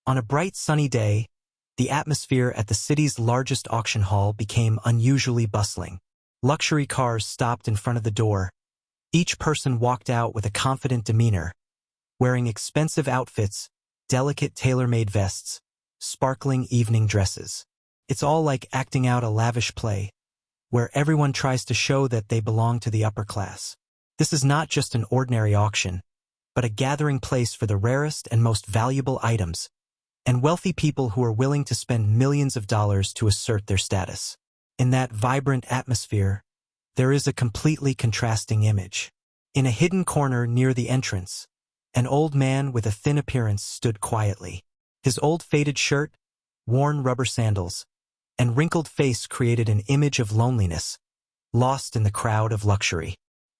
On a bright sunny day, the atmosphere at the city's largest auction hall became unusually bustling. Luxury cars stopped in front of the door. Each person walked out with a confident demeanor, wearing expensive outfits, delicate tailor-made vests, sparkling evening dresses. It's all like acting out a lavish play, where everyone tries to show that they belong to the upper class. This is not just an ordinary auction, but a gathering place for the rarest and most valuable items, and wealthy people who are willing to spend millions of dollars to assert their status. In that vibrant atmosphere, there is a completely contrasting image. In a hidden corner near the entrance, an old man with a thin appearance stood quietly. His old faded shirt, worn rubber sandals, and wrinkled face created an image of loneliness, lost in the crowd of luxury.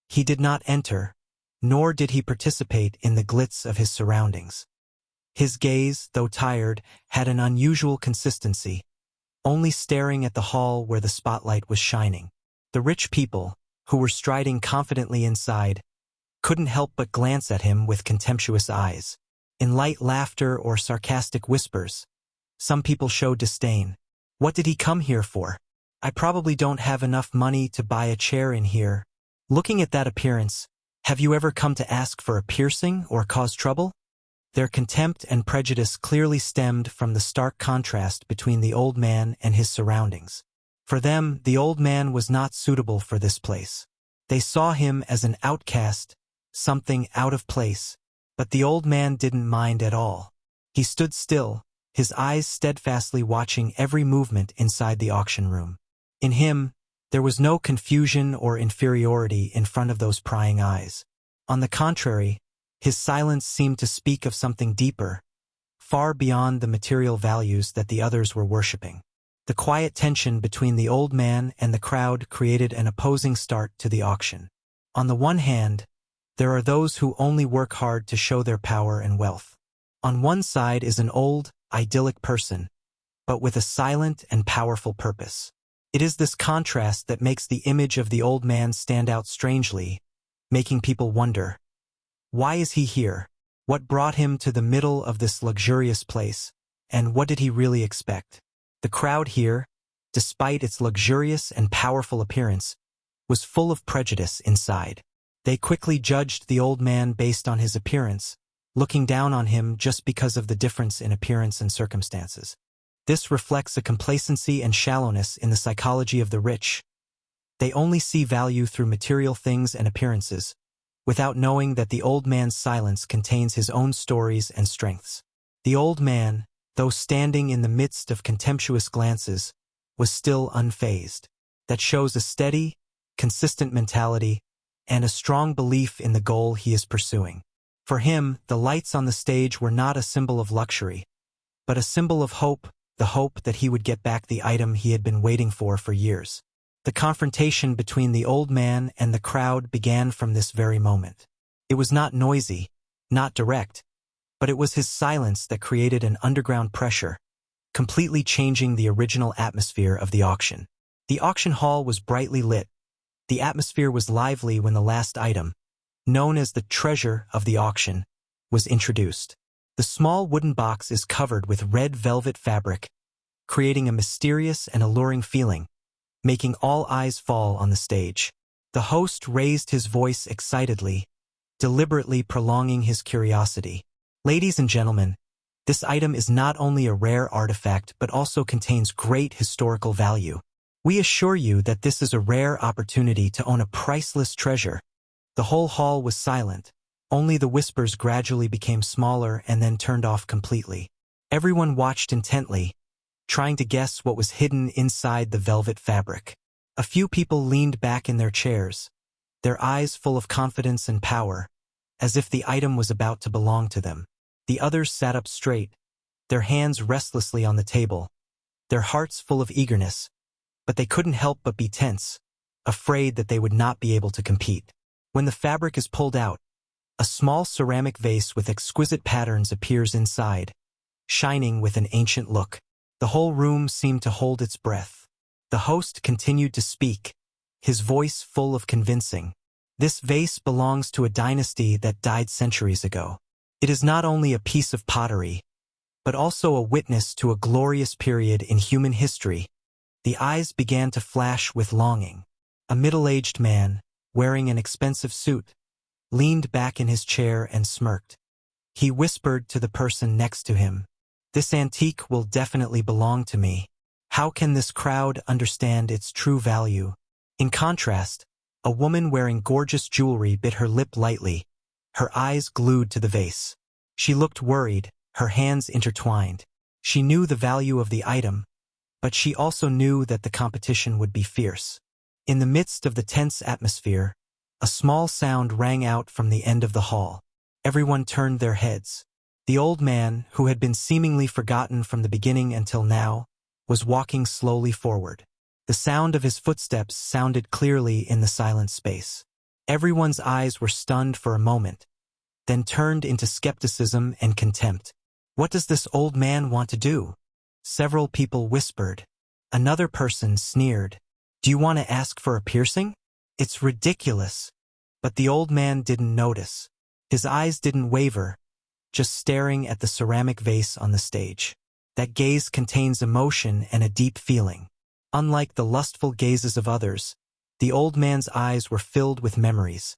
He did not enter, nor did he participate in the glitz of his surroundings. His gaze, though tired, had an unusual consistency, only staring at the hall where the spotlight was shining. The rich people, who were striding confidently inside, couldn't help but glance at him with contemptuous eyes. In light laughter or sarcastic whispers, some people showed disdain. What did he come here for? I probably don't have enough money to buy a chair in here. Looking at that appearance, have you ever come to ask for a piercing or cause trouble? Their contempt and prejudice clearly stemmed from the stark contrast between the old man and his surroundings. For them, the old man was not suitable for this place. They saw him as an outcast, something out of place, but the old man didn't mind at all. He stood still, his eyes steadfastly watching every movement inside the auction room. In him, there was no confusion or inferiority in front of those prying eyes. On the contrary, his silence seemed to speak of something deeper, far beyond the material values that the others were worshipping. The quiet tension between the old man and the crowd created an opposing start to the auction. On the one hand, there are those who only work hard to show their power and wealth. On one side is an old, idyllic person, but with a silent and powerful purpose. It is this contrast that makes the image of the old man stand out strangely, making people wonder, why is he here? What brought him to the middle of this luxurious place, and what did he really expect? The crowd here, despite its luxurious and powerful appearance, was full of prejudice inside. They quickly judged the old man based on his appearance, looking down on him just because of the difference in appearance and circumstances. This reflects a complacency and shallowness in the psychology of the rich. They only see value through material things and appearances, without knowing that the old man's silence contains his own stories and strengths. The old man, though standing in the midst of contemptuous glances, was still unfazed. That shows a steady, consistent mentality and a strong belief in the goal he is pursuing. For him, the lights on the stage were not a symbol of luxury, but a symbol of hope, the hope that he would get back the item he had been waiting for years. The confrontation between the old man and the crowd began from this very moment. It was not noisy, not direct, but it was his silence that created an underground pressure, completely changing the original atmosphere of the auction. The auction hall was brightly lit. The atmosphere was lively when the last item, known as the treasure of the auction, was introduced. The small wooden box is covered with red velvet fabric, creating a mysterious and alluring feeling, making all eyes fall on the stage. The host raised his voice excitedly, deliberately prolonging his curiosity. Ladies and gentlemen, this item is not only a rare artifact but also contains great historical value. We assure you that this is a rare opportunity to own a priceless treasure. The whole hall was silent. Only the whispers gradually became smaller and then turned off completely. Everyone watched intently, trying to guess what was hidden inside the velvet fabric. A few people leaned back in their chairs, their eyes full of confidence and power, as if the item was about to belong to them. The others sat up straight, their hands restlessly on the table, their hearts full of eagerness, but they couldn't help but be tense, afraid that they would not be able to compete. When the fabric is pulled out, a small ceramic vase with exquisite patterns appears inside, shining with an ancient look. The whole room seemed to hold its breath. The host continued to speak, his voice full of convincing. This vase belongs to a dynasty that died centuries ago. It is not only a piece of pottery, but also a witness to a glorious period in human history. The eyes began to flash with longing. A middle-aged man, wearing an expensive suit, leaned back in his chair and smirked. He whispered to the person next to him, "This antique will definitely belong to me. How can this crowd understand its true value?" In contrast, a woman wearing gorgeous jewelry bit her lip lightly, her eyes glued to the vase. She looked worried, her hands intertwined. She knew the value of the item, but she also knew that the competition would be fierce. In the midst of the tense atmosphere, a small sound rang out from the end of the hall. Everyone turned their heads. The old man, who had been seemingly forgotten from the beginning until now, was walking slowly forward. The sound of his footsteps sounded clearly in the silent space. Everyone's eyes were stunned for a moment, then turned into skepticism and contempt. What does this old man want to do? Several people whispered. Another person sneered. Do you want to ask for a piercing? It's ridiculous. But the old man didn't notice. His eyes didn't waver, just staring at the ceramic vase on the stage. That gaze contains emotion and a deep feeling. Unlike the lustful gazes of others, the old man's eyes were filled with memories,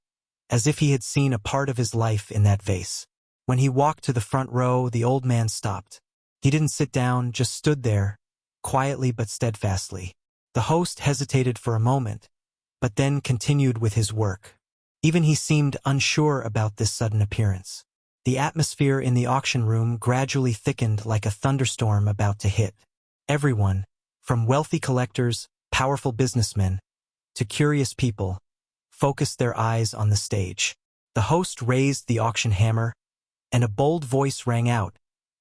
as if he had seen a part of his life in that vase. When he walked to the front row, the old man stopped. He didn't sit down, just stood there, quietly but steadfastly. The host hesitated for a moment, but then continued with his work. Even he seemed unsure about this sudden appearance. The atmosphere in the auction room gradually thickened like a thunderstorm about to hit. Everyone, from wealthy collectors, powerful businessmen, to curious people, focused their eyes on the stage. The host raised the auction hammer, and a bold voice rang out,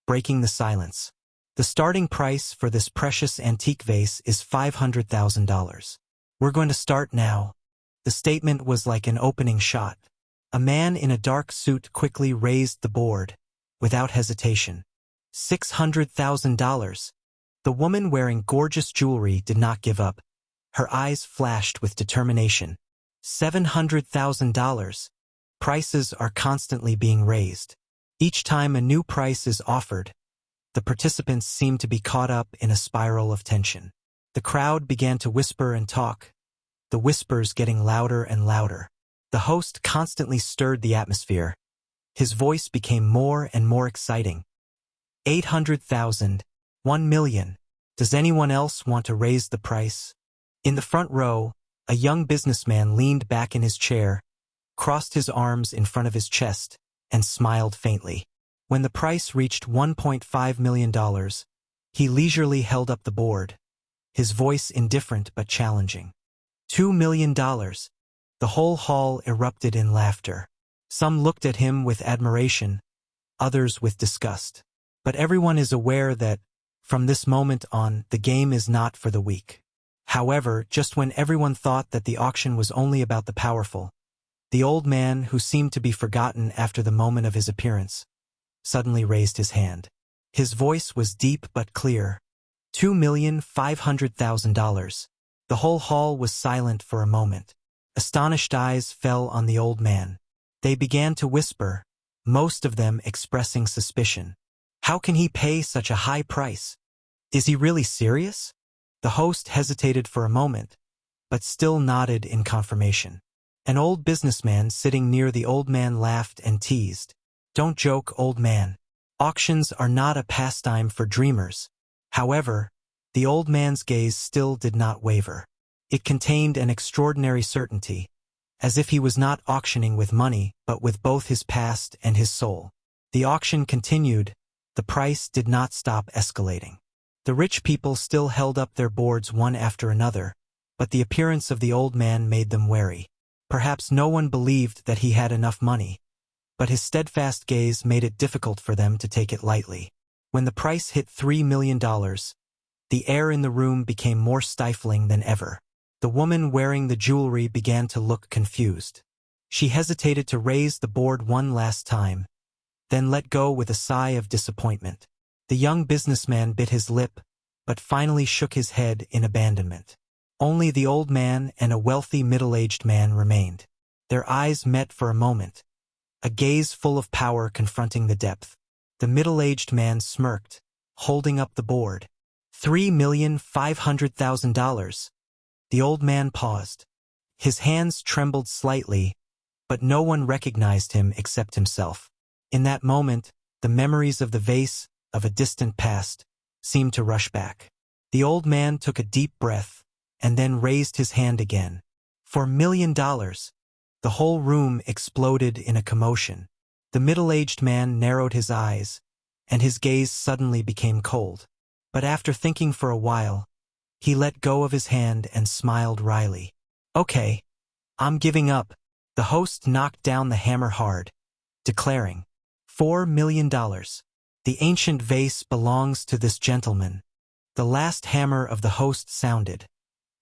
breaking the silence. The starting price for this precious antique vase is $500,000. We're going to start now. The statement was like an opening shot. A man in a dark suit quickly raised the board, without hesitation. $600,000. The woman wearing gorgeous jewelry did not give up. Her eyes flashed with determination. $700,000. Prices are constantly being raised. Each time a new price is offered, the participants seem to be caught up in a spiral of tension. The crowd began to whisper and talk, the whispers getting louder and louder. The host constantly stirred the atmosphere. His voice became more and more exciting. 800,000, 1 million. Does anyone else want to raise the price? In the front row, a young businessman leaned back in his chair, crossed his arms in front of his chest, and smiled faintly. When the price reached $1.5 million, he leisurely held up the board, his voice indifferent but challenging. $2 million. The whole hall erupted in laughter. Some looked at him with admiration, others with disgust. But everyone is aware that, from this moment on, the game is not for the weak. However, just when everyone thought that the auction was only about the powerful, the old man, who seemed to be forgotten after the moment of his appearance, suddenly raised his hand. His voice was deep but clear. $2,500,000. The whole hall was silent for a moment. Astonished eyes fell on the old man. They began to whisper, most of them expressing suspicion. How can he pay such a high price? Is he really serious? The host hesitated for a moment, but still nodded in confirmation. An old businessman sitting near the old man laughed and teased. Don't joke, old man. Auctions are not a pastime for dreamers. However, the old man's gaze still did not waver. It contained an extraordinary certainty, as if he was not auctioning with money, but with both his past and his soul. The auction continued. The price did not stop escalating. The rich people still held up their boards one after another, but the appearance of the old man made them wary. Perhaps no one believed that he had enough money, but his steadfast gaze made it difficult for them to take it lightly. When the price hit $3 million, the air in the room became more stifling than ever. The woman wearing the jewelry began to look confused. She hesitated to raise the board one last time, then let go with a sigh of disappointment. The young businessman bit his lip, but finally shook his head in abandonment. Only the old man and a wealthy middle-aged man remained. Their eyes met for a moment, a gaze full of power confronting the depth. The middle-aged man smirked, holding up the board. $3,500,000. The old man paused. His hands trembled slightly, but no one recognized him except himself. In that moment, the memories of the vase, of a distant past, seemed to rush back. The old man took a deep breath, and then raised his hand again. $4 million. The whole room exploded in a commotion. The middle-aged man narrowed his eyes, and his gaze suddenly became cold. But after thinking for a while, he let go of his hand and smiled wryly. "Okay, I'm giving up." The host knocked down the hammer hard, declaring, $4 million. The ancient vase belongs to this gentleman. The last hammer of the host sounded,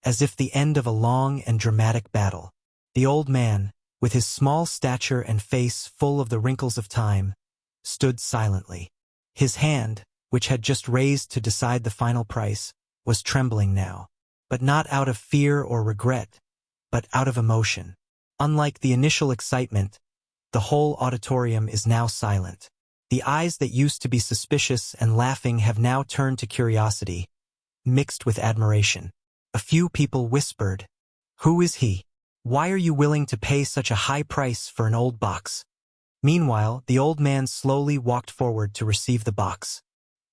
as if the end of a long and dramatic battle. The old man, with his small stature and face full of the wrinkles of time, stood silently. His hand, which had just raised to decide the final price, was trembling now, but not out of fear or regret, but out of emotion. Unlike the initial excitement, the whole auditorium is now silent. The eyes that used to be suspicious and laughing have now turned to curiosity, mixed with admiration. A few people whispered, "Who is he? Why are you willing to pay such a high price for an old box?" Meanwhile, the old man slowly walked forward to receive the box.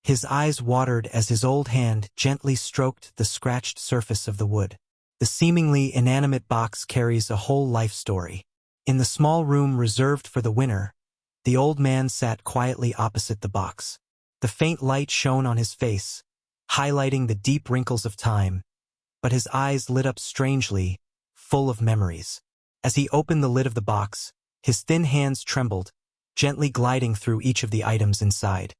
His eyes watered as his old hand gently stroked the scratched surface of the wood. The seemingly inanimate box carries a whole life story. In the small room reserved for the winner, the old man sat quietly opposite the box. The faint light shone on his face, highlighting the deep wrinkles of time, but his eyes lit up strangely, full of memories. As he opened the lid of the box, his thin hands trembled, gently gliding through each of the items inside.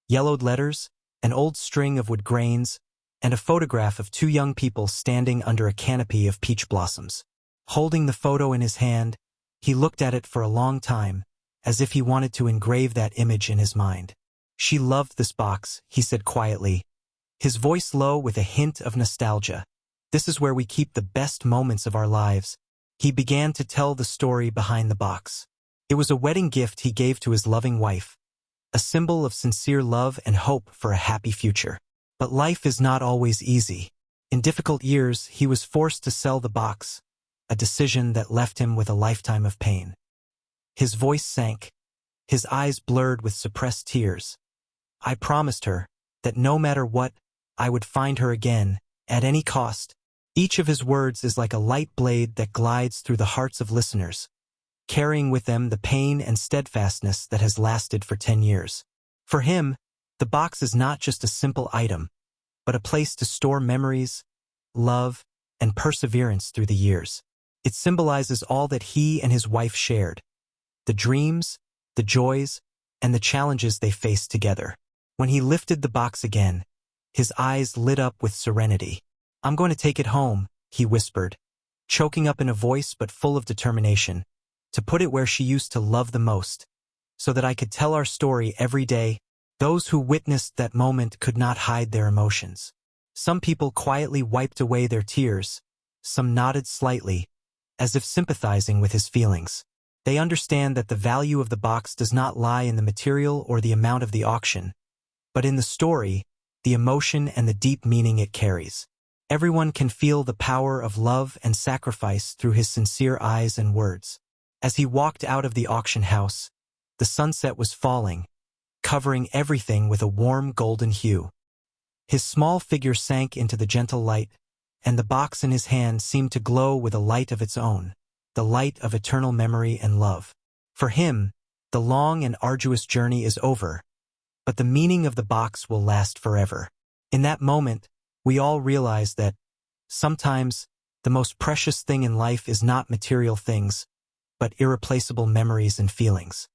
Yellowed letters, an old string of wood grains, and a photograph of two young people standing under a canopy of peach blossoms. Holding the photo in his hand, he looked at it for a long time, as if he wanted to engrave that image in his mind. "She loved this box," he said quietly, his voice low with a hint of nostalgia. "This is where we keep the best moments of our lives." He began to tell the story behind the box. It was a wedding gift he gave to his loving wife, a symbol of sincere love and hope for a happy future. But life is not always easy. In difficult years, he was forced to sell the box, a decision that left him with a lifetime of pain. His voice sank, his eyes blurred with suppressed tears. "I promised her that no matter what, I would find her again, at any cost." Each of his words is like a light blade that glides through the hearts of listeners, carrying with them the pain and steadfastness that has lasted for 10 years. For him, the box is not just a simple item, but a place to store memories, love, and perseverance through the years. It symbolizes all that he and his wife shared, the dreams, the joys, and the challenges they faced together. When he lifted the box again, his eyes lit up with serenity. "I'm going to take it home," he whispered, choking up in a voice but full of determination, "to put it where she used to love the most, so that I could tell our story every day." Those who witnessed that moment could not hide their emotions. Some people quietly wiped away their tears, some nodded slightly, as if sympathizing with his feelings. They understand that the value of the box does not lie in the material or the amount of the auction, but in the story, the emotion and the deep meaning it carries. Everyone can feel the power of love and sacrifice through his sincere eyes and words. As he walked out of the auction house, the sunset was falling, covering everything with a warm golden hue. His small figure sank into the gentle light, and the box in his hand seemed to glow with a light of its own, the light of eternal memory and love. For him, the long and arduous journey is over, but the meaning of the box will last forever. In that moment, we all realize that, sometimes, the most precious thing in life is not material things, but irreplaceable memories and feelings.